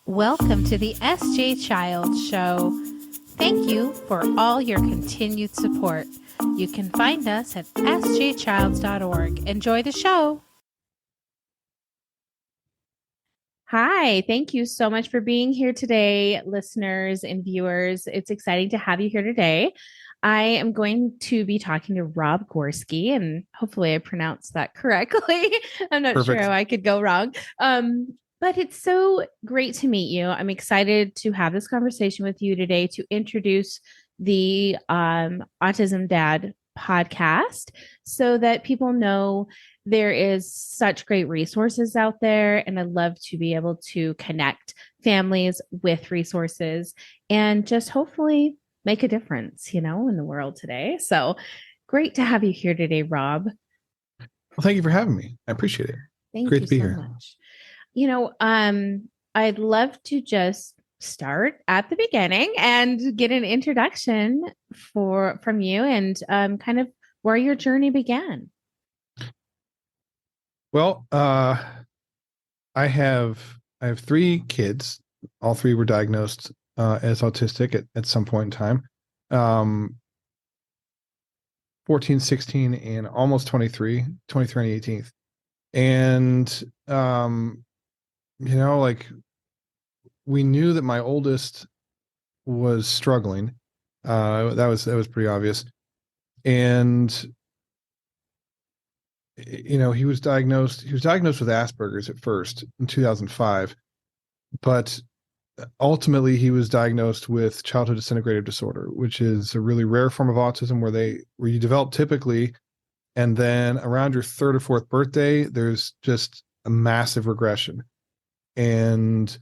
Welcome to the SJ Child Show. Thank you for all your continued support. You can find us at sjchilds.org. Enjoy the show. Hi, thank you so much for being here today, listeners and viewers. It's exciting to have you here today. I am going to be talking to Rob Gorski, and hopefully I pronounced that correctly. I'm not Perfect. sure how I could go wrong. But it's so great to meet you. I'm excited to have this conversation with you today to introduce the Autism Dad podcast so that people know there is such great resources out there. And I love to be able to connect families with resources and just hopefully make a difference, in the world today. So great to have you here today, Rob. Well, thank you for having me. I appreciate it. Thank Great you to be so here. much. I'd love to just start at the beginning and get an introduction from you and kind of where your journey began. Well, I have three kids. All three were diagnosed as autistic at some point in time. 14, 16, and almost 23 on the 18th. And like we knew that my oldest was struggling. That was pretty obvious. And he was diagnosed with Asperger's at first in 2005, but ultimately he was diagnosed with childhood disintegrative disorder, which is a really rare form of autism where you develop typically, and then around your third or fourth birthday there's just a massive regression. And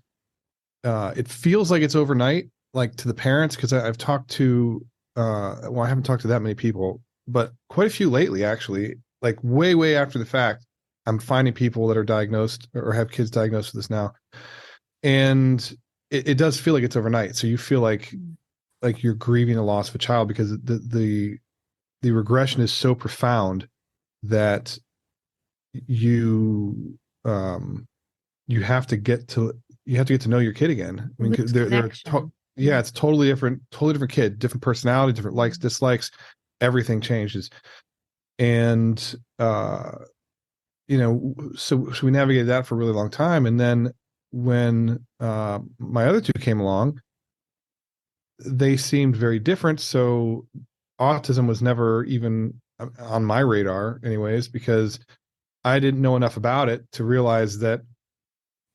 it feels like it's overnight, like to the parents, because I've talked to I haven't talked to that many people, but quite a few lately, actually, like way after the fact. I'm finding people that are diagnosed or have kids diagnosed with this now. And it does feel like it's overnight. So you feel like you're grieving the loss of a child, because the regression is so profound that you have to get to know your kid again. I mean, it's totally different kid, different personality, different likes, dislikes, everything changes. And so we navigated that for a really long time. And then when my other two came along, they seemed very different. So autism was never even on my radar anyways, because I didn't know enough about it to realize that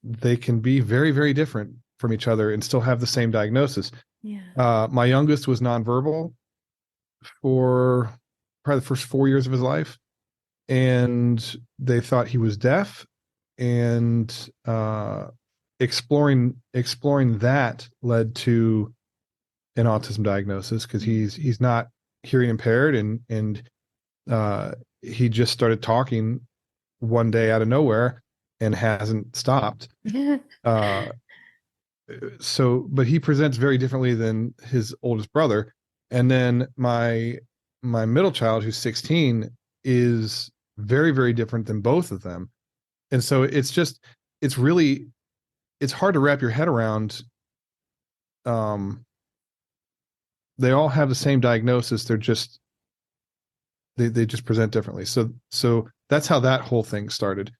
they can be very, very different from each other and still have the same diagnosis. Yeah. My youngest was nonverbal for probably the first 4 years of his life, and they thought he was deaf. And exploring that led to an autism diagnosis, because he's not hearing impaired, and he just started talking one day out of nowhere and hasn't stopped. But he presents very differently than his oldest brother. And then my middle child, who's 16, is very, very different than both of them. And so it's hard to wrap your head around. They all have the same diagnosis. They're just, they just present differently. So that's how that whole thing started.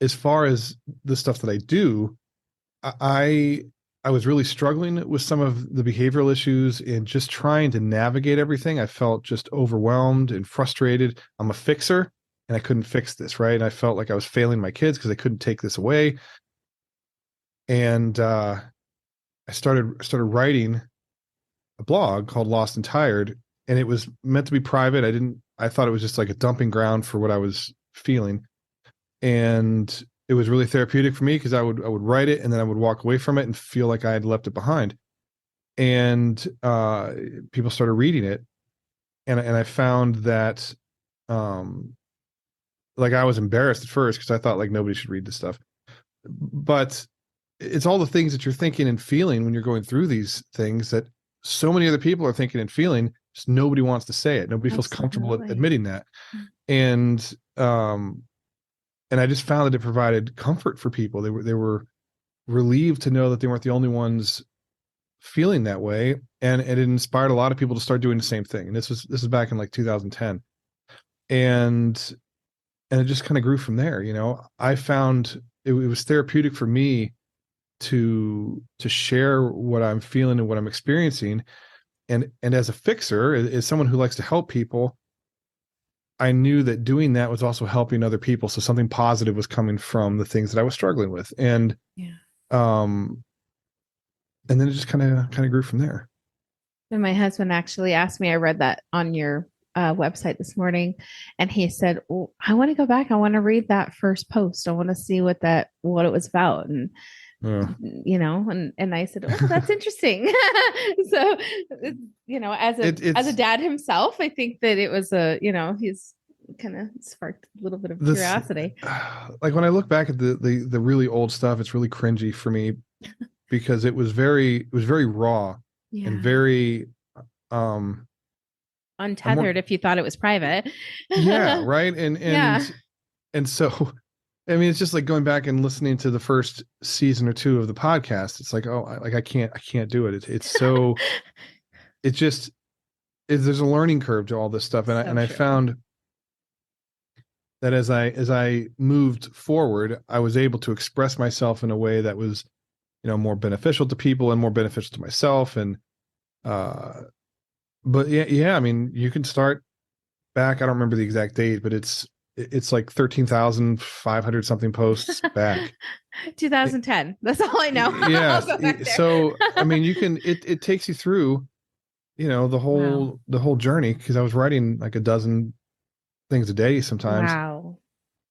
As far as the stuff that I do, I was really struggling with some of the behavioral issues and just trying to navigate everything. I felt just overwhelmed and frustrated. I'm a fixer, and I couldn't fix this, right? And I felt like I was failing my kids because I couldn't take this away. And I started writing a blog called Lost and Tired, and it was meant to be private. I thought it was just like a dumping ground for what I was feeling. And it was really therapeutic for me, because I would write it and then I would walk away from it and feel like I had left it behind. And people started reading it, and I found that like I was embarrassed at first, because I thought like nobody should read this stuff. But it's all the things that you're thinking and feeling when you're going through these things that so many other people are thinking and feeling, just nobody wants to say it. Nobody feels comfortable admitting that. And And I just found that it provided comfort for people. They were relieved to know that they weren't the only ones feeling that way. And it inspired a lot of people to start doing the same thing. And this is back in like 2010. And it just kind of grew from there. I found it was therapeutic for me to share what I'm feeling and what I'm experiencing. And as a fixer, as someone who likes to help people, I knew that doing that was also helping other people. So something positive was coming from the things that I was struggling with. And and then it just kind of grew from there. And my husband actually asked me, I read that on your website this morning, and he said, "Oh, I want to go back. I want to read that first post. I want to see what it was about." And and I said, "Oh, that's interesting." So, as a dad himself, I think that it was he's kind of sparked a little bit of curiosity. Like when I look back at the really old stuff, it's really cringy for me because it was very raw and very untethered if you thought it was private. Yeah, right. And so I mean, it's just like going back and listening to the first season or two of the podcast. It's like, I can't do it. It's so, there's a learning curve to all this stuff. And I found that as I moved forward, I was able to express myself in a way that was, more beneficial to people and more beneficial to myself. And, but yeah, I mean, you can start back. I don't remember the exact date, but it's like 13,500 something posts back. 2010. That's all I know. Yeah. So, I mean, it takes you through, the whole journey. Cause I was writing like a dozen things a day sometimes.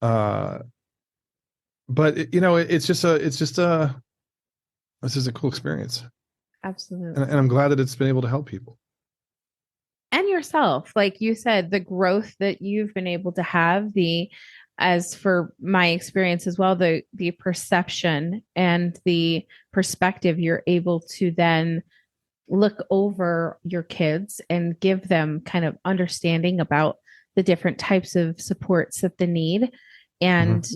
Wow. But this is a cool experience. Absolutely. And I'm glad that it's been able to help people. And yourself, like you said, the growth that you've been able to have, as for my experience as well, the perception and the perspective you're able to then look over your kids and give them kind of understanding about the different types of supports that they need, and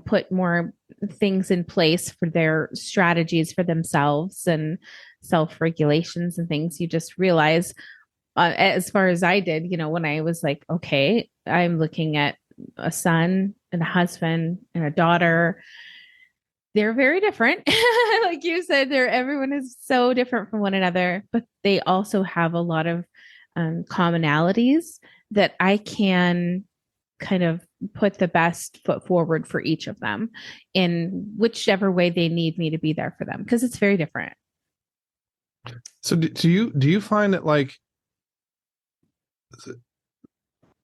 put more things in place for their strategies for themselves and self-regulations and things. You just realize, as far as I did, when I was like, okay, I'm looking at a son and a husband and a daughter. They're very different. Like you said, everyone is so different from one another, but they also have a lot of commonalities that I can kind of put the best foot forward for each of them in whichever way they need me to be there for them, because it's very different. So do you find that like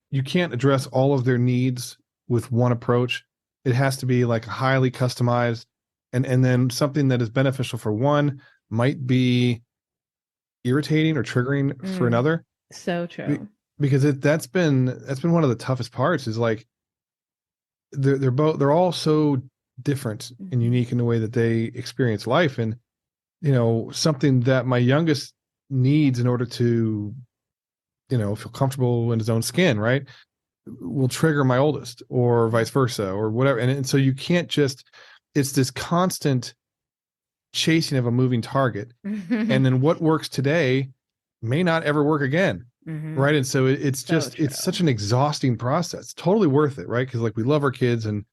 you can't address all of their needs with one approach? It has to be like highly customized, and then something that is beneficial for one might be irritating or triggering for another. So true. Because that's been one of the toughest parts, is like they're all so different and unique in the way that they experience life. And something that my youngest needs in order to feel comfortable in his own skin, right, will trigger my oldest, or vice versa, or whatever. And so you can't just, it's this constant chasing of a moving target. And then what works today may not ever work again. Right. And so it's just, it's such an exhausting process. Totally worth it. Right. Cause like we love our kids and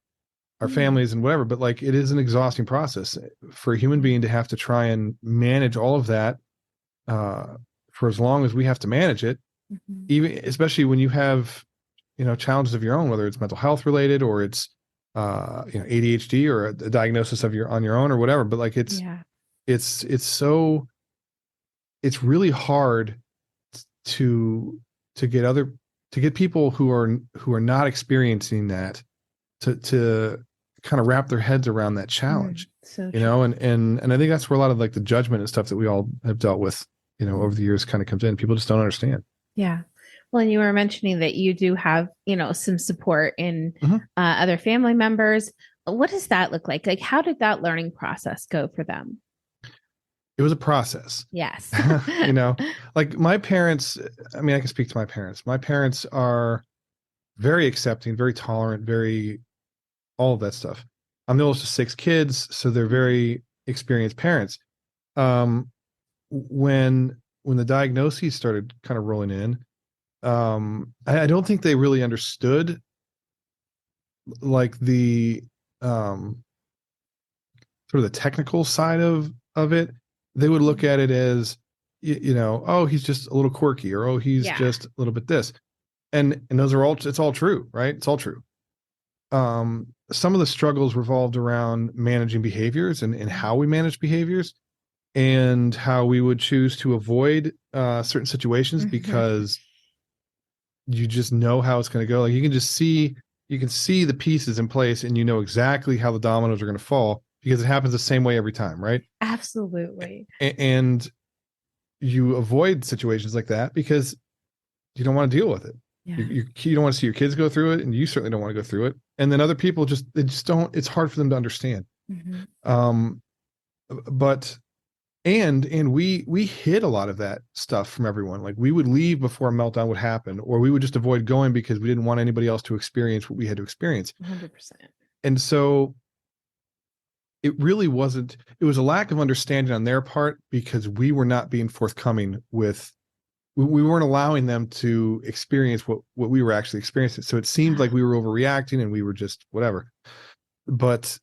our families and whatever, but like it is an exhausting process for a human being to have to try and manage all of that for as long as we have to manage it. Even especially when you have, challenges of your own, whether it's mental health related or it's, ADHD or a diagnosis on your own or whatever. But like it's really hard to get people who are not experiencing that to kind of wrap their heads around that challenge. And I think that's where a lot of like the judgment and stuff that we all have dealt with, over the years kind of comes in. People just don't understand. Yeah. Well, and you were mentioning that you do have, some support in other family members. What does that look like? Like, how did that learning process go for them? It was a process. Yes. Like my parents, I mean, I can speak to my parents. My parents are very accepting, very tolerant, very all of that stuff. I'm the oldest of 6 kids, so they're very experienced parents. When the diagnoses started kind of rolling in, I don't think they really understood like the sort of the technical side of it. They would look at it as, oh, he's just a little quirky, or oh, he's just a little bit this, and those are all, it's all true, right? It's all true. Some of the struggles revolved around managing behaviors and how we manage behaviors, and how we would choose to avoid certain situations because you just know how it's going to go. Like you can see the pieces in place, and you know exactly how the dominoes are going to fall because it happens the same way every time, right? Absolutely. And you avoid situations like that because you don't want to deal with it. Yeah. You don't want to see your kids go through it, and you certainly don't want to go through it. And then other people they just don't. It's hard for them to understand. But we hid a lot of that stuff from everyone. Like we would leave before a meltdown would happen, or we would just avoid going because we didn't want anybody else to experience what we had to experience. 100%. And so it really wasn't. It was a lack of understanding on their part because we were not being forthcoming with. We weren't allowing them to experience what we were actually experiencing. So it seemed like we were overreacting and we were just whatever. But,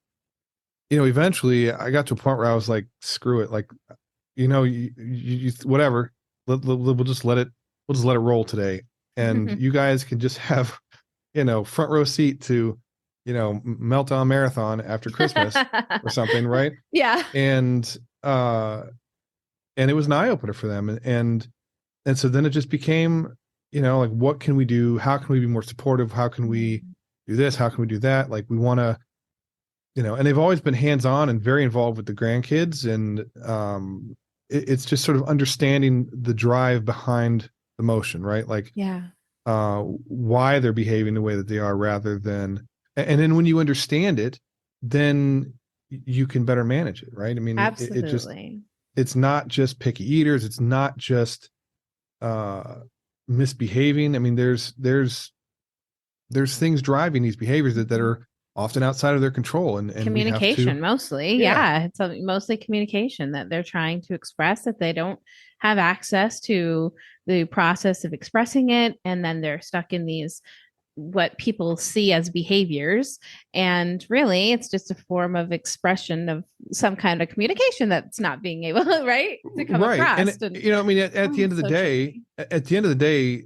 eventually I got to a point where I was like, screw it. Like, you whatever, we'll just let it roll today. And you guys can just have, front row seat to, meltdown marathon after Christmas or something. Right. Yeah. And it was an eye opener for them. And so then it just became, like, what can we do? How can we be more supportive? How can we do this? How can we do that? Like, we want to, and they've always been hands-on and very involved with the grandkids. And it's just sort of understanding the drive behind the motion, right? Like, why they're behaving the way that they are rather than, and then when you understand it, then you can better manage it, right? I mean, absolutely. It's not just picky eaters. It's not just misbehaving. I mean, there's things driving these behaviors that are often outside of their control, and communication mostly. It's mostly communication that they're trying to express, that they don't have access to the process of expressing it, and then they're stuck in these what people see as behaviors, and really it's just a form of expression of some kind of communication that's not being able to come across. And I mean, at the end of the day,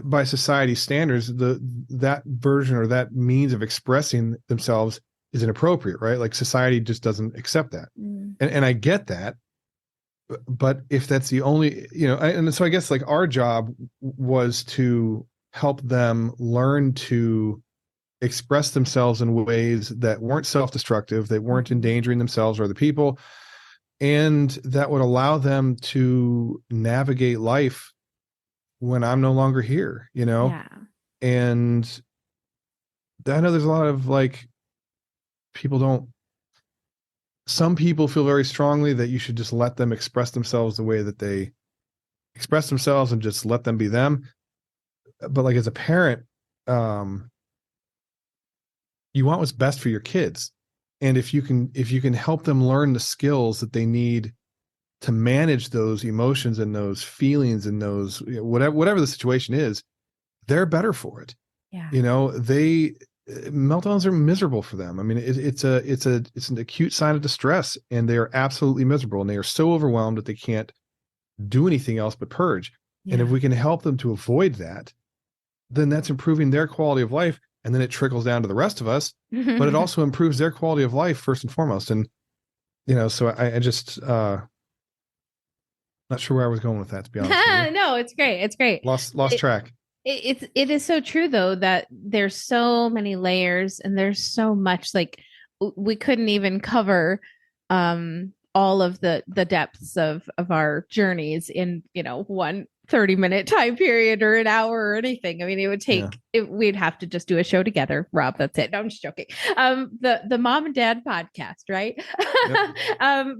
by society standards, that version or that means of expressing themselves is inappropriate, right? Like society just doesn't accept that. And I get that, but if that's the only, and so I guess like our job was to help them learn to express themselves in ways that weren't self-destructive, that weren't endangering themselves or other people, and that would allow them to navigate life when I'm no longer here, And I know there's a lot of like some people feel very strongly that you should just let them express themselves the way that they express themselves and just let them be them. But like as a parent, you want what's best for your kids. And if you can help them learn the skills that they need to manage those emotions and those feelings and those, whatever the situation is, they're better for it. Yeah. Meltdowns are miserable for them. I mean, it's an acute sign of distress, and they are absolutely miserable, and they are so overwhelmed that they can't do anything else but purge. Yeah. And if we can help them to avoid that, then that's improving their quality of life. And then it trickles down to the rest of us, but it also improves their quality of life first and foremost. And, so I just, not sure where I was going with that, to be honest with you. No, it's great. It's great. Lost track. It is so true though, that there's so many layers and there's so much, like we couldn't even cover, all of the depths of our journeys in, one 30-minute time period or an hour or anything. I mean, it would take, we'd have to just do a show together, Rob. That's it. No, I'm just joking. The Mom and Dad podcast, right? Yep.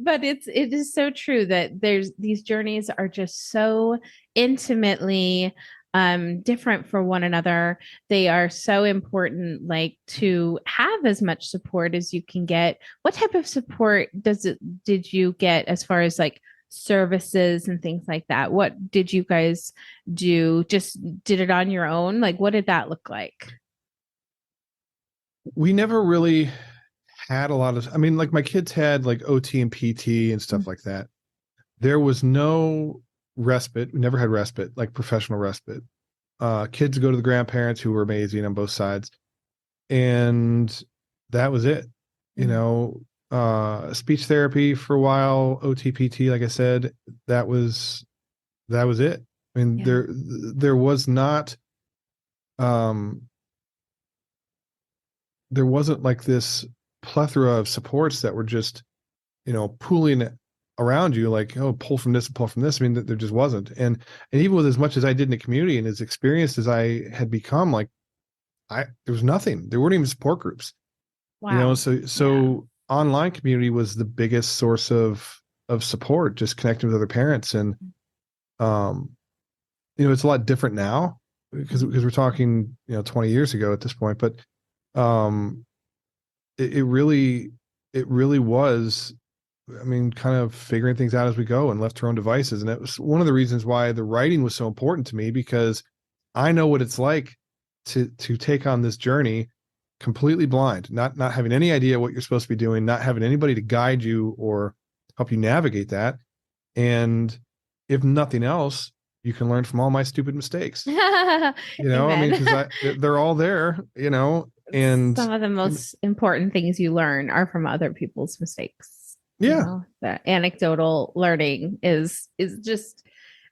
But it is so true that these journeys are just so intimately different for one another. They are so important, like to have as much support as you can get. What type of support did you get as far as like services and things like that? What did you guys do? Just did it on your own? Like, what did that look like? We never really had a lot of, I mean, like my kids had like OT and PT and stuff like that. There was no respite. We never had respite, like professional respite. Kids go to the grandparents who were amazing on both sides. And that was it. You know, speech therapy for a while, OTPT, like I said, that was it. I mean, there was not, there wasn't like this plethora of supports that were just, you know, pooling around you, like, oh, pull from this, pull from this. I mean, there just wasn't. And even with as much as I did in the community and as experienced as I had become, like, there was nothing. There weren't even support groups. Wow. You know, so online community was the biggest source of support, just connecting with other parents. And you know, it's a lot different now because we're talking, you know, 20 years ago at this point, but it really was, I mean, kind of figuring things out as we go and left to our own devices. And it was one of the reasons why the writing was so important to me, because I know what it's like to take on this journey completely blind, not having any idea what you're supposed to be doing, not having anybody to guide you or help you navigate that. And if nothing else, you can learn from all my stupid mistakes. You know, I mean, because they're all there, you know, and some of the most important things you learn are from other people's mistakes. Yeah. You know, the anecdotal learning is just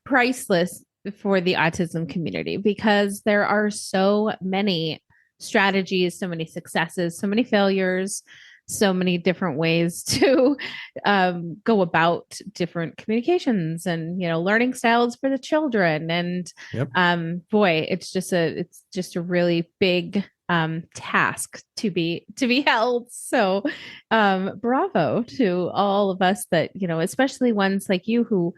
priceless for the autism community, because there are so many strategies, so many successes, so many failures, so many different ways to go about different communications and, you know, learning styles for the children. And boy, it's just a really big task to be held. So bravo to all of us that, you know, especially ones like you who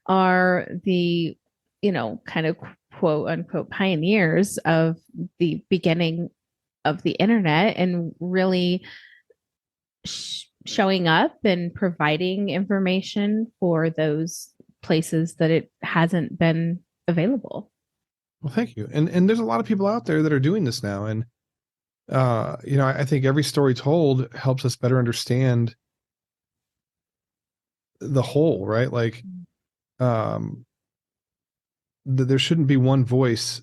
are the, you know, kind of quote unquote pioneers of the beginning of the internet and really showing up and providing information for those places that it hasn't been available. Well, thank you. And there's a lot of people out there that are doing this now. And, you know, I think every story told helps us better understand the whole, right? Like, there shouldn't be one voice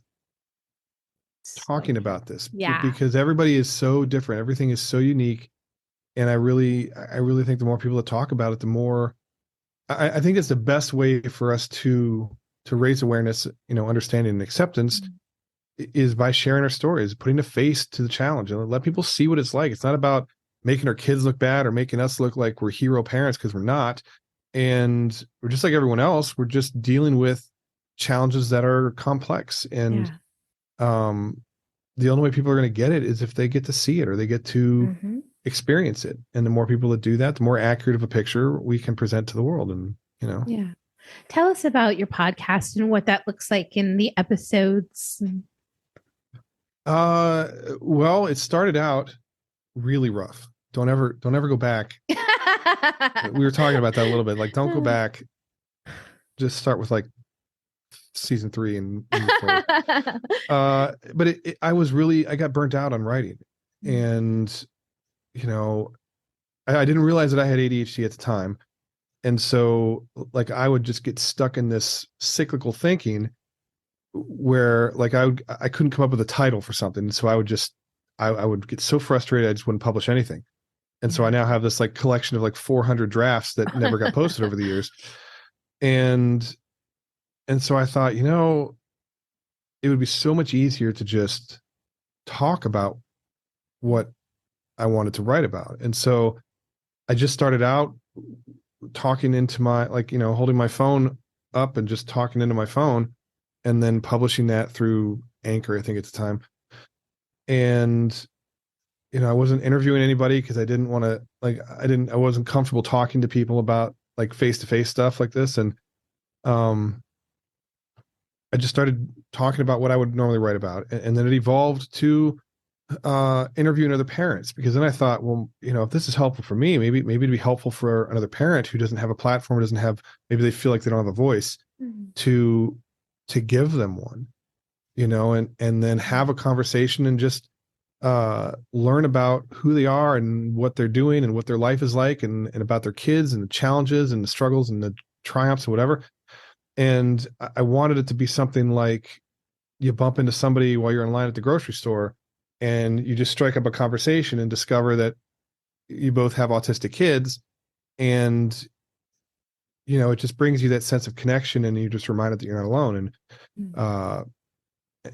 talking about this, because everybody is so different. Everything is so unique. And I really think the more people that talk about it, the more, I think it's the best way for us to raise awareness, you know, understanding and acceptance is by sharing our stories, putting a face to the challenge and let people see what it's like. It's not about making our kids look bad or making us look like we're hero parents, because we're not. And we're just like everyone else. We're just dealing with challenges that are complex. And the only way people are going to get it is if they get to see it or they get to experience it. And the more people that do that, the more accurate of a picture we can present to the world. And, you know. Yeah. Tell us about your podcast and what that looks like in the episodes. Well, it started out really rough. Don't ever go back. We were talking about that a little bit. Like, don't go back. Just start with like season 3 and 4. But I got burnt out on writing, and, you know, I didn't realize that I had ADHD at the time. And so, like, I would just get stuck in this cyclical thinking where, like, I couldn't come up with a title for something. So I would get so frustrated, I just wouldn't publish anything. And so I now have this like collection of like 400 drafts that never got posted over the years. And so I thought, you know, it would be so much easier to just talk about what I wanted to write about. And so I just started out talking into my, like, you know, holding my phone up and just talking into my phone, and then publishing that through Anchor, I think at the time. And, you know, I wasn't interviewing anybody because I didn't want to, like, I wasn't comfortable talking to people about like face-to-face stuff like this. And I just started talking about what I would normally write about. And then it evolved to interviewing other parents, because then I thought, well, if this is helpful for me, maybe it'd be helpful for another parent who doesn't have a platform, doesn't have, maybe they feel like they don't have a voice, to give them one, and then have a conversation and just learn about who they are and what they're doing and what their life is like, and about their kids and the challenges and the struggles and the triumphs and whatever. And I wanted it to be something like you bump into somebody while you're in line at the grocery store, and you just strike up a conversation and discover that you both have autistic kids, and it just brings you that sense of connection, and you're just reminded that you're not alone.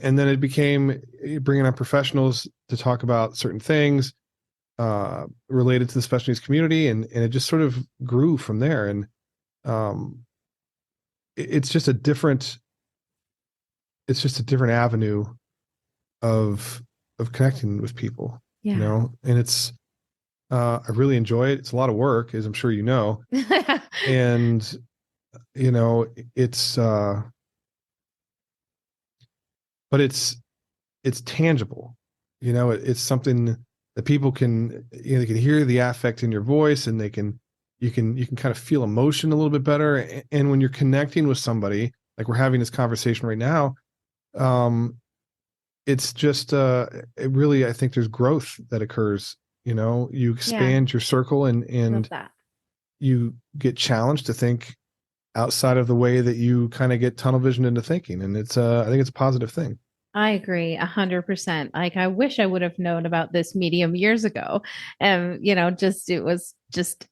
And then it became bringing on professionals to talk about certain things related to the special needs community, and it just sort of grew from there. And it's just a different avenue of connecting with people, and it's I really enjoy it. It's a lot of work, as I'm sure you know. And it's but it's tangible. It's something that people can, they can hear the affect in your voice, and you can kind of feel emotion a little bit better. And when you're connecting with somebody, like we're having this conversation right now, it's just it really, I think there's growth that occurs. You expand your circle, and you get challenged to think outside of the way that you kind of get tunnel vision into thinking. And it's I think it's a positive thing. I agree 100%. Like, I wish I would have known about this medium years ago. And, it was just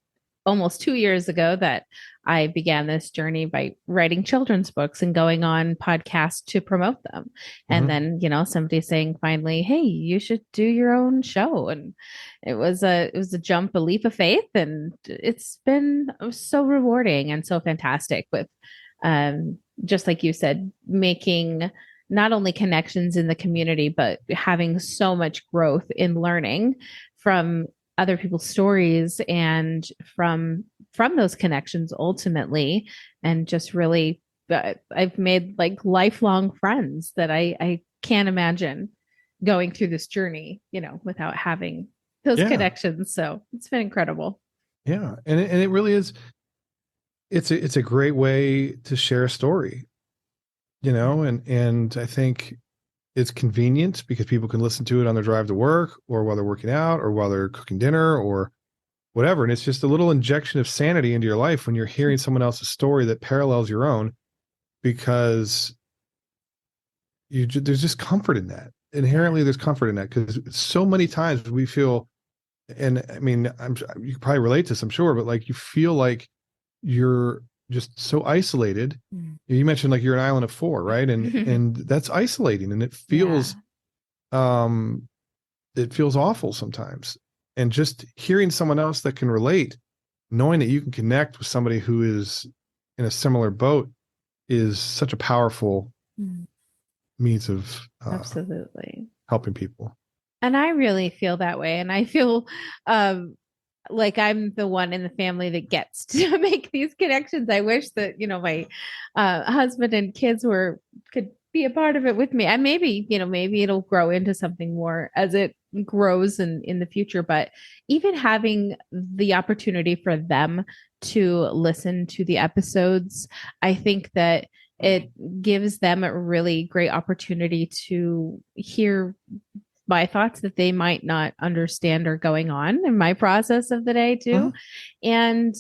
almost 2 years ago that I began this journey by writing children's books and going on podcasts to promote them. And then, somebody saying finally, hey, you should do your own show. And it was a jump, a leap of faith. And it's been so rewarding and so fantastic with, just like you said, making not only connections in the community, but having so much growth in learning from other people's stories and from those connections ultimately. And just really, I've made like lifelong friends that I can't imagine going through this journey, without having those connections. So it's been incredible. Yeah. And it really is. It's a great way to share a story. And I think it's convenient because people can listen to it on their drive to work, or while they're working out, or while they're cooking dinner, or whatever. And it's just a little injection of sanity into your life when you're hearing someone else's story that parallels your own, because there's just comfort in that. Inherently, there's comfort in that, because so many times we feel, and I mean, you can probably relate to this, I'm sure, but like you feel like you're just so isolated. You mentioned like you're an island of four, right? And that's isolating, and it feels awful sometimes. And just hearing someone else that can relate, knowing that you can connect with somebody who is in a similar boat, is such a powerful means of absolutely helping people. And I really feel that way. And I feel like I'm the one in the family that gets to make these connections. I wish that, my husband and kids could be a part of it with me. And maybe it'll grow into something more as it grows in the future. But even having the opportunity for them to listen to the episodes, I think that it gives them a really great opportunity to hear my thoughts that they might not understand are going on in my process of the day too. And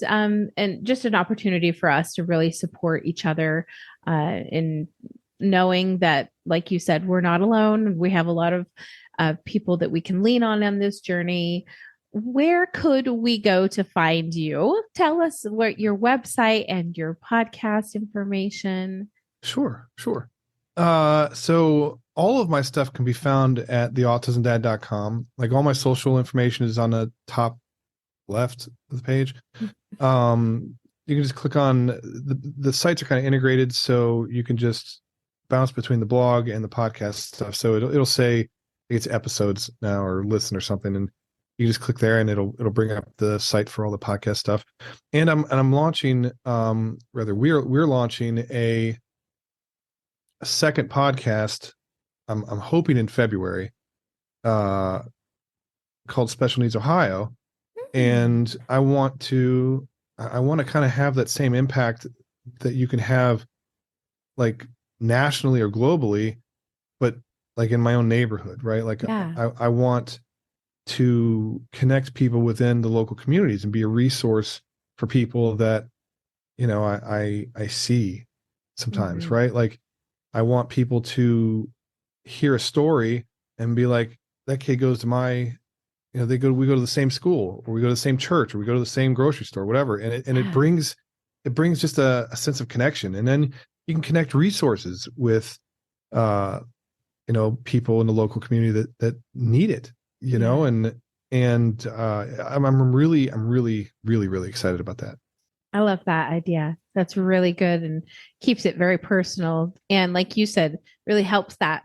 just an opportunity for us to really support each other in knowing that, like you said, we're not alone. We have a lot of people that we can lean on this journey. Where could we go to find you? Tell us what your website and your podcast information. Sure. So all of my stuff can be found at theautismdad.com. Like all my social information is on the top left of the page. You can just click on the sites are kind of integrated, so you can just bounce between the blog and the podcast stuff. So it'll say it's episodes now or listen or something, and you just click there and it'll bring up the site for all the podcast stuff. And I'm launching we're launching a second podcast. I'm hoping in February, called Special Needs Ohio, and I want to kind of have that same impact that you can have, like nationally or globally, but like in my own neighborhood, right? Like I want to connect people within the local communities and be a resource for people that, I see sometimes, right? Like I want people to hear a story and be like, that kid goes to my, we go to the same school, or we go to the same church, or we go to the same grocery store, whatever. And it brings just a sense of connection. And then you can connect resources with, people in the local community that need it, and I'm really, really excited about that. I love that idea. That's really good and keeps it very personal. And like you said, really helps that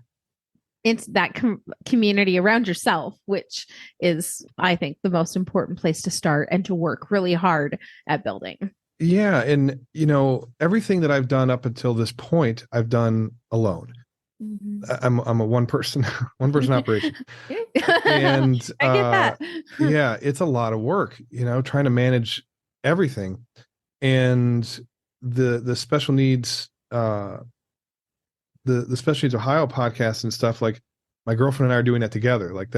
it's that community around yourself, which is, I think, the most important place to start and to work really hard at building. Yeah. And, everything that I've done up until this point, I've done alone. I'm a one person operation. And I get that. Yeah, it's a lot of work, trying to manage everything. And the special needs, the Special Needs Ohio podcast and stuff, like my girlfriend and I are doing that together. Like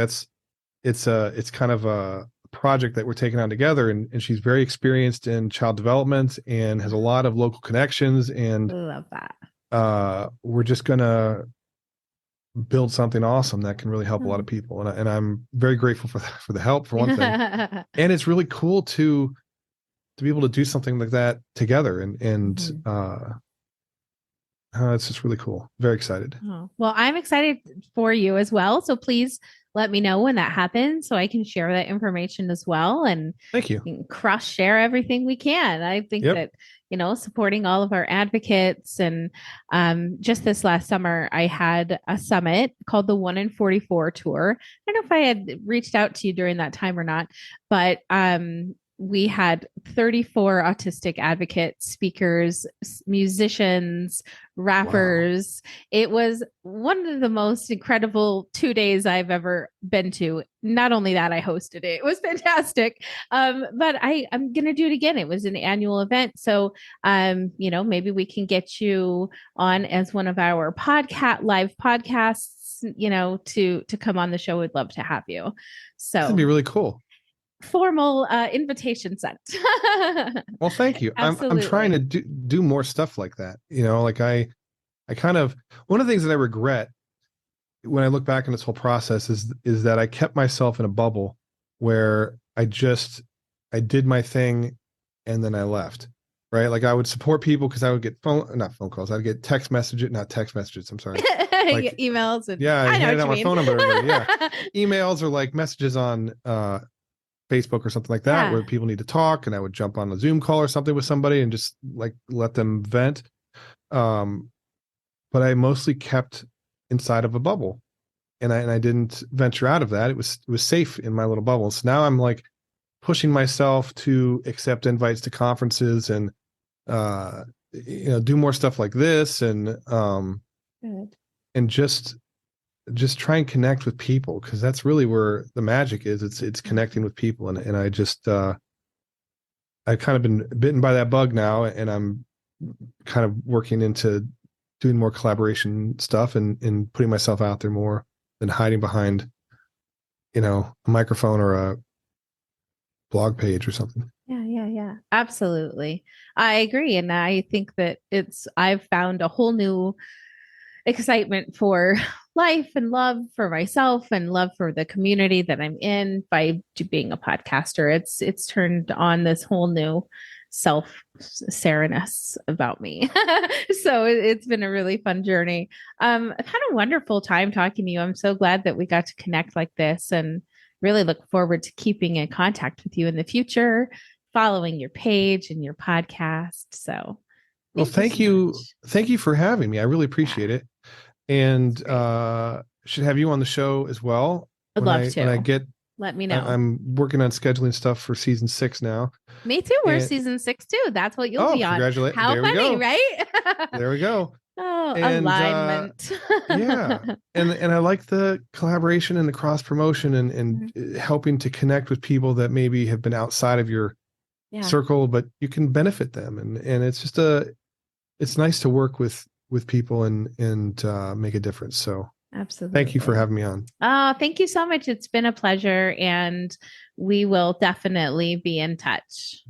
it's kind of a project that we're taking on together, and she's very experienced in child development and has a lot of local connections. And I love that. We're just gonna build something awesome that can really help a lot of people. And I'm very grateful for the help, for one thing. And it's really cool to be able to do something like that together. And it's just really cool. Very excited. Oh, well, I'm excited for you as well. So please let me know when that happens so I can share that information as well. And thank you. Cross share everything we can. I think that, supporting all of our advocates. And just this last summer, I had a summit called the 1 in 44 tour. I don't know if I had reached out to you during that time or not, but we had 34 autistic advocates, speakers, musicians, rappers. Wow. It was one of the most incredible 2 days I've ever been to. Not only that, I hosted it. It was fantastic. But I'm going to do it again. It was an annual event. So, maybe we can get you on as one of our live podcasts, to come on the show. We'd love to have you. So that'd be really cool. Formal invitation sent. Well, thank you. I'm trying to do more stuff like that. Like I kind of, one of the things that I regret when I look back on this whole process is that I kept myself in a bubble where I did my thing and then I left. Right. Like I would support people because I would get not phone calls. I'd get not text messages. I'm sorry. Like, emails. And I handed out my phone number to everybody. Yeah. Emails or like messages on, Facebook or something like that, where people need to talk, and I would jump on a Zoom call or something with somebody and just like let them vent. But I mostly kept inside of a bubble, and I didn't venture out of that. It was safe in my little bubble. So now I'm like pushing myself to accept invites to conferences and do more stuff like this, and just try and connect with people, because that's really where the magic is. It's connecting with people. And I just, I've kind of been bitten by that bug now, and I'm kind of working into doing more collaboration stuff and putting myself out there more than hiding behind, a microphone or a blog page or something. Yeah. Absolutely. I agree. And I think that I've found a whole new excitement for life and love for myself and love for the community that I'm in by being a podcaster. It's turned on this whole new self-sareness about me. So it's been a really fun journey. I've had a wonderful time talking to you. I'm so glad that we got to connect like this, and really look forward to keeping in contact with you in the future, following your page and your podcast. So well, thank you. Thank you for having me. I really appreciate it. And should have you on the show as well. I'd love to. When I get, let me know. I'm working on scheduling stuff for season 6 now. Me too. We're season 6 too. That's what you'll be on. Congratulations. How funny, right? There we go. Oh, And alignment. yeah, and I like the collaboration and the cross promotion and helping to connect with people that maybe have been outside of your circle, but you can benefit them, and it's just it's nice to work with people and make a difference. So Absolutely. thank you for having me on. Oh, thank you so much. It's been a pleasure, and we will definitely be in touch.